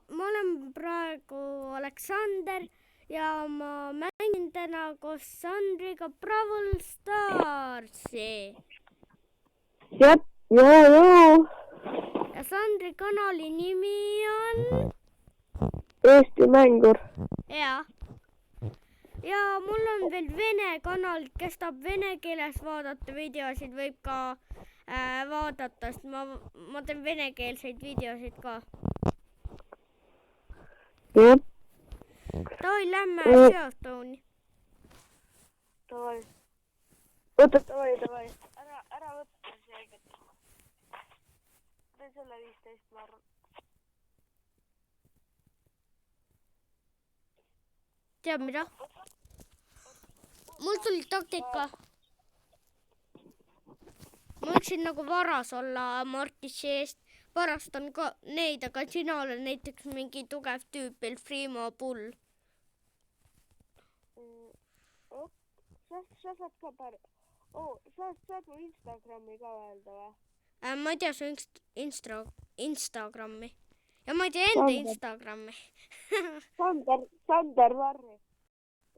ma olen praegu Aleksander ja ma mängin täna koos Sandriga Brawl Starsi. Jep, joo. Ja Sandri kanali nimi on... Eesti Mängur. Ja mul on veel vene kanal, kes tahab vene keeles vaadata videosid, võib ka vaadata, sest ma teen venekeelseid videosid ka. Jep. Davai, lähme Showstone'i. Davai. Võta, davai. Ära võtta see. Tee selle 15, ma arvan. Tead mida? Mul tuli taktika. Ma võiksin nagu varas olla Mortisi eest. Varastan ka neid, aga sina olen näiteks mingi tugev tüüp, Elfrimo Pull. Sa saad ka saad mu Instagrami ka öelda või? Ma ei tea su Instagrami. Ja ma ei tea enda Instagrami. Sander Varri.